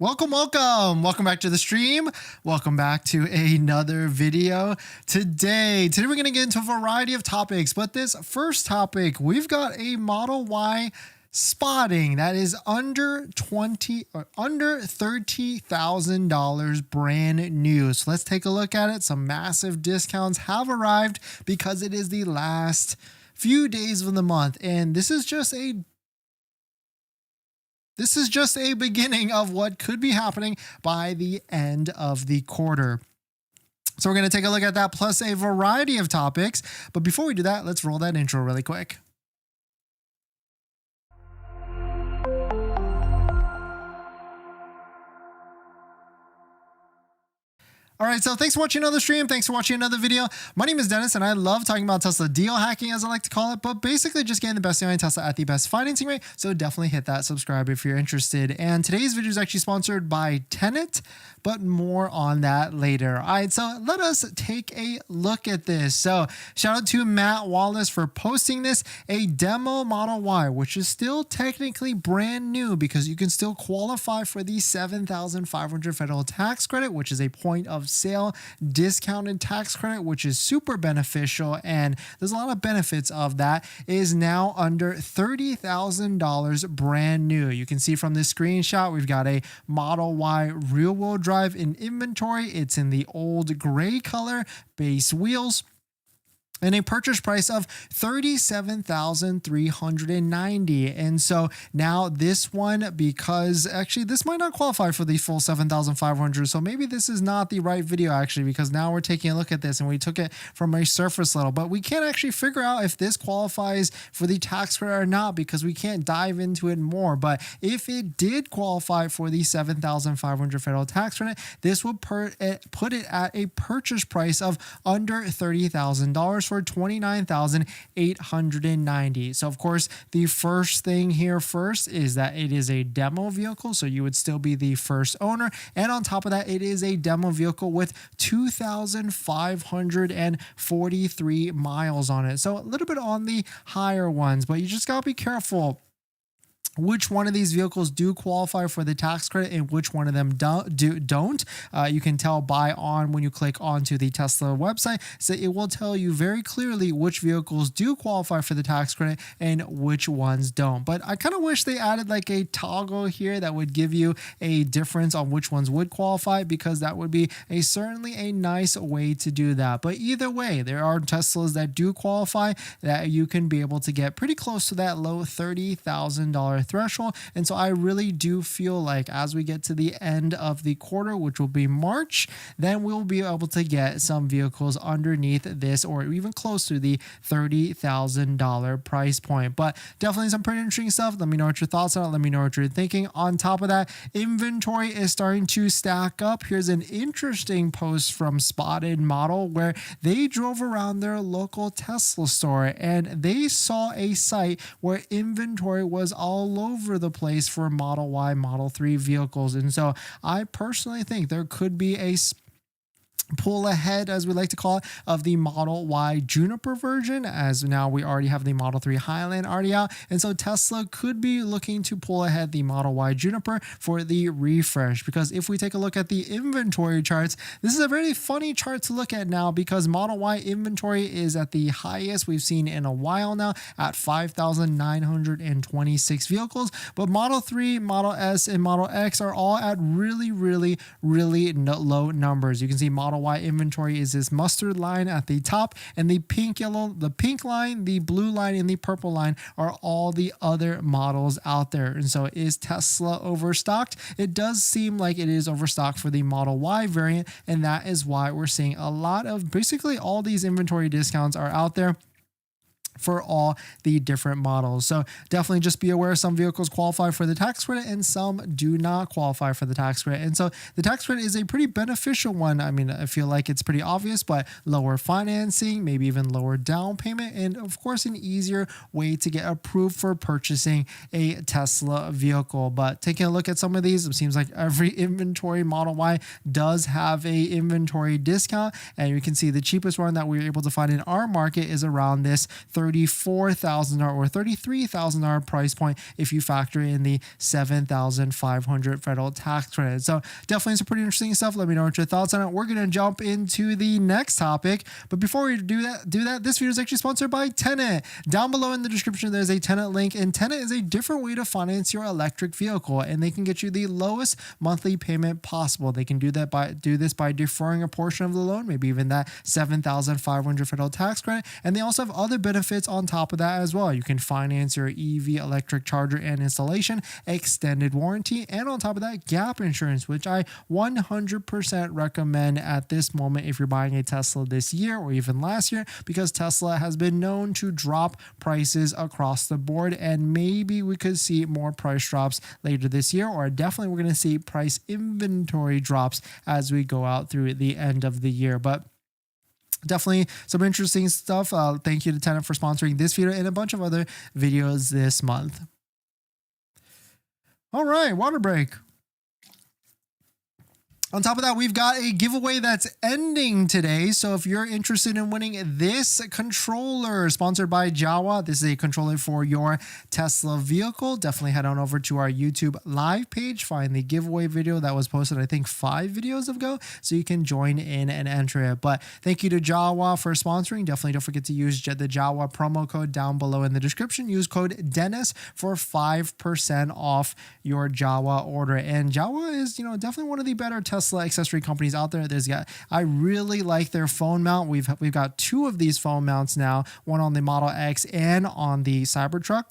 Welcome back to the stream. Welcome back to another video. Today we're going to get into a variety of topics, but this first topic, we've got a Model Y spotting that is under $30,000 brand new. So let's take a look at it. Some massive discounts have arrived because it is the last few days of the month, and this is just a beginning of what could be happening by the end of the quarter. So we're going to take a look at that plus a variety of topics. But before we do that, let's roll that intro really quick. All right, so thanks for watching another stream. Thanks for watching another video. My name is Dennis, and I love talking about Tesla deal hacking, as I like to call it, but basically just getting the best deal on Tesla at the best financing rate. So definitely hit that subscribe if you're interested. And today's video is actually sponsored by Tenet, but more on that later. All right, so let us take a look at this. So shout out to Matt Wallace for posting this, a demo Model Y, which is still technically brand new because you can still qualify for the $7,500 federal tax credit, which is a point of sale discounted tax credit, which is super beneficial, and there's a lot of benefits of that. It is now under $30,000 brand new. You can see from this screenshot, we've got a Model Y rear-wheel drive in inventory. It's in the old gray color, base wheels, and a purchase price of $37,390. And so now this one, because actually this might not qualify for the full $7,500. So maybe this is not the right video actually, because now we're taking a look at this and we took it from a surface level, but we can't actually figure out if this qualifies for the tax credit or not because we can't dive into it more. But if it did qualify for the $7,500 federal tax credit, this would put it at a purchase price of under $30,000 for $29,890. So of course, the first thing here first is that it is a demo vehicle, so you would still be the first owner, and on top of that, it is a demo vehicle with 2,543 miles on it. So a little bit on the higher ones, but you just gotta be careful which one of these vehicles do qualify for the tax credit and which one of them don't. You can tell by on when you click onto the Tesla website. So it will tell you very clearly which vehicles do qualify for the tax credit and which ones don't. But I kind of wish they added like a toggle here that would give you a difference on which ones would qualify, because that would be certainly a nice way to do that. But either way, there are Teslas that do qualify that you can be able to get pretty close to that low $30,000 threshold. And so I really do feel like as we get to the end of the quarter, which will be March, then we'll be able to get some vehicles underneath this or even close to the $30,000 price point. But definitely some pretty interesting stuff. Let me know what your thoughts are. Let me know what you're thinking. On top of that, inventory is starting to stack up. Here's an interesting post from Spotted Model where they drove around their local Tesla store and they saw a site where inventory was all over the place for Model Y, Model 3 vehicles. And so I personally think there could be a pull ahead, as we like to call it, of the Model Y Juniper version, as now we already have the Model 3 Highland already out. And so Tesla could be looking to pull ahead the Model Y Juniper for the refresh, because if we take a look at the inventory charts, this is a very funny chart to look at now because Model Y inventory is at the highest we've seen in a while now at 5,926 vehicles, but Model 3, Model S, and Model X are all at really low numbers. You can see Model Y inventory is this mustard line at the top, and the pink line, the blue line, and the purple line are all the other models out there. And so is Tesla overstocked? It does seem like it is overstocked for the Model Y variant, and that is why we're seeing a lot of basically all these inventory discounts are out there for all the different models. So definitely just be aware some vehicles qualify for the tax credit and some do not qualify for the tax credit. And so the tax credit is a pretty beneficial one. I mean, I feel like it's pretty obvious, but lower financing, maybe even lower down payment, and of course an easier way to get approved for purchasing a Tesla vehicle. But taking a look at some of these, it seems like every inventory Model Y does have a inventory discount, and you can see the cheapest one that we were able to find in our market is around this $34,000 or $33,000 price point if you factor in the $7,500 federal tax credit. So definitely some pretty interesting stuff. Let me know what your thoughts on it. We're going to jump into the next topic, but before we do that, this video is actually sponsored by Tenet. Down below in the description, there's a Tenet link, and Tenet is a different way to finance your electric vehicle, and they can get you the lowest monthly payment possible. They can do this by deferring a portion of the loan, maybe even that $7,500 federal tax credit, and they also have other benefits on top of that as well. You can finance your EV electric charger and installation, extended warranty, and on top of that, gap insurance, which I 100% recommend at this moment if you're buying a Tesla this year or even last year, because Tesla has been known to drop prices across the board, and maybe we could see more price drops later this year, or definitely we're going to see price inventory drops as we go out through the end of the year. But definitely some interesting stuff. Thank you to Tenet for sponsoring this video and a bunch of other videos this month. All right, water break. On top of that, we've got a giveaway that's ending today. So if you're interested in winning this controller sponsored by Jawa, this is a controller for your Tesla vehicle. Definitely head on over to our YouTube live page, find the giveaway video that was posted, I think 5 videos ago, so you can join in and enter it. But thank you to Jawa for sponsoring. Definitely don't forget to use the Jawa promo code down below in the description. Use code Dennis for 5% off your Jawa order. And Jawa is, definitely one of the better Tesla accessory companies out there. I really like their phone mount. We've got 2 of these phone mounts now, one on the Model X and on the Cybertruck.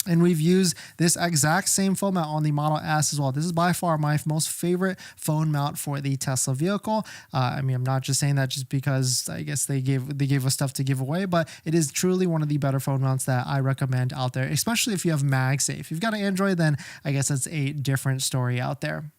And we've used this exact same phone mount on the Model S as well. This is by far my most favorite phone mount for the Tesla vehicle. I'm not just saying that just because I guess they gave us stuff to give away, but it is truly one of the better phone mounts that I recommend out there, especially if you have MagSafe. If you've got an Android, then I guess it's a different story out there.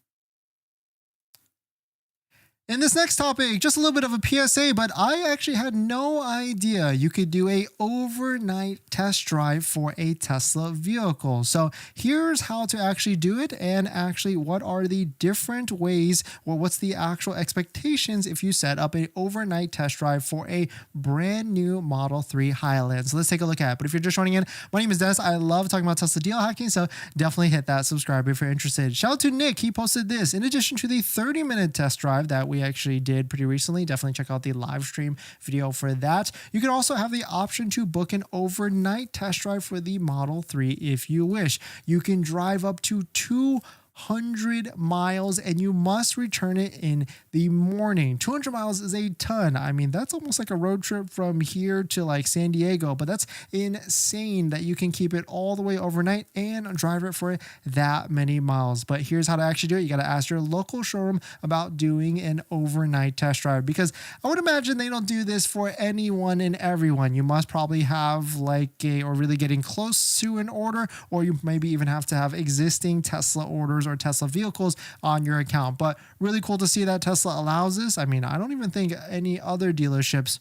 In this next topic, just a little bit of a PSA, but I actually had no idea you could do a overnight test drive for a Tesla vehicle. So here's how to actually do it, and actually what are the different ways, or what's the actual expectations if you set up an overnight test drive for a brand new Model 3 Highland. So let's take a look at it. But if you're just joining in, my name is Dennis. I love talking about Tesla deal hacking, so definitely hit that subscribe if you're interested. Shout out to Nick. He posted this. In addition to the 30-minute test drive that we actually did pretty recently, definitely check out the live stream video for that. You can also have the option to book an overnight test drive for the Model 3 if you wish. You can drive up to 200 miles and you must return it in the morning. 200 miles is a ton. That's almost like a road trip from here to like San Diego, but that's insane that you can keep it all the way overnight and drive it for that many miles. But here's how to actually do it. You got to ask your local showroom about doing an overnight test drive, because I would imagine they don't do this for anyone and everyone. You must probably have or really getting close to an order, or you maybe even have to have existing Tesla orders or Tesla vehicles on your account. But really cool to see that Tesla allows this. I don't even think any other dealerships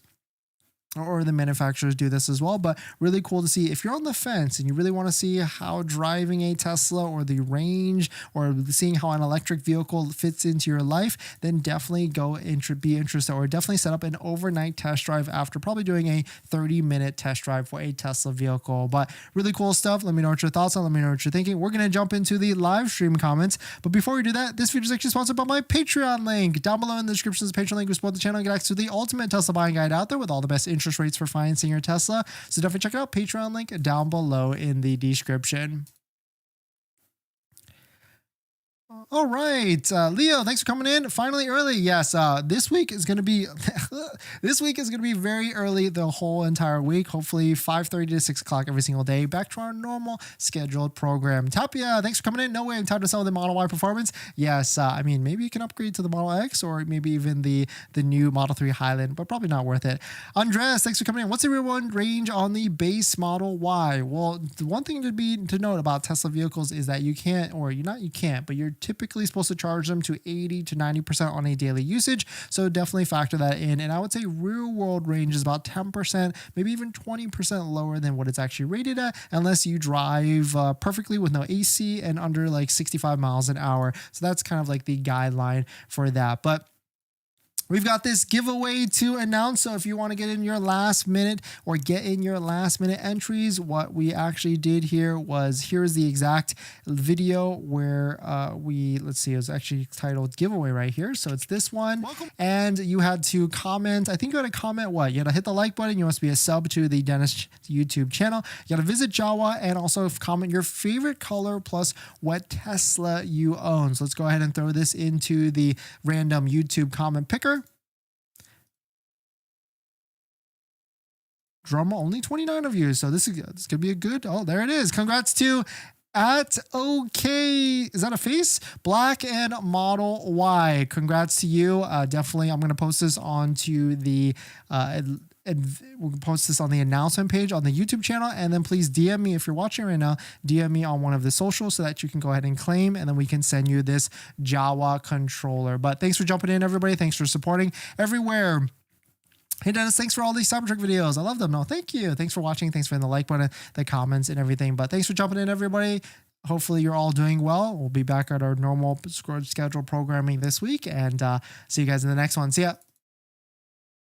or the manufacturers do this as well, but really cool to see. If you're on the fence and you really want to see how driving a Tesla or the range or seeing how an electric vehicle fits into your life, then definitely be interested, or definitely set up an overnight test drive after probably doing a 30-minute test drive for a Tesla vehicle. But really cool stuff. Let me know what your thoughts are. Let me know what you're thinking. We're going to jump into the live stream comments, but before we do that, this video is actually sponsored by my Patreon link. Down below in the description is the Patreon link. We support the channel and get access to the ultimate Tesla buying guide out there with all the best interest rates for financing your Tesla. So definitely check it out. Patreon link down below in the description. All right, Leo, thanks for coming in. Finally early. Yes, this week is going to be very early the whole entire week. Hopefully 5:30 to 6 o'clock every single day. Back to our normal scheduled program. Tapia, thanks for coming in. No way I'm time to sell the Model Y Performance. Yes, maybe you can upgrade to the Model X or maybe even the new Model 3 Highland, but probably not worth it. Andres, thanks for coming in. What's the real range on the base Model Y? Well, the one thing to note about Tesla vehicles is that you can't, but you're typically supposed to charge them to 80 to 90% on a daily usage. So definitely factor that in. And I would say real world range is about 10%, maybe even 20% lower than what it's actually rated at, unless you drive perfectly with no AC and under like 65 miles an hour. So that's kind of like the guideline for that. But we've got this giveaway to announce. So if you want to get in your last minute entries, what we actually did here was, here's the exact video where let's see, it was actually titled giveaway right here. So it's this one. Welcome. And you had to comment. I think you had to comment what? You had to hit the like button. You must be a sub to the Dennis YouTube channel. You got to visit Jawa and also comment your favorite color plus what Tesla you own. So let's go ahead and throw this into the random YouTube comment picker. Drama, only 29 of you. So this could be a good, oh, there it is. Congrats to @OK, is that a face? Black and Model Y. Congrats to you. Definitely, I'm going to post this onto the, we'll post this on the announcement page on the YouTube channel. And then please DM me if you're watching right now, DM me on one of the socials so that you can go ahead and claim, and then we can send you this Jawa controller. But thanks for jumping in, everybody. Thanks for supporting everywhere. Hey Dennis, thanks for all these Cybertruck videos. I love them. No, thank you. Thanks for watching. Thanks for hitting the like button, the comments, and everything. But thanks for jumping in, everybody. Hopefully you're all doing well. We'll be back at our normal scheduled programming this week, and see you guys in the next one. See ya.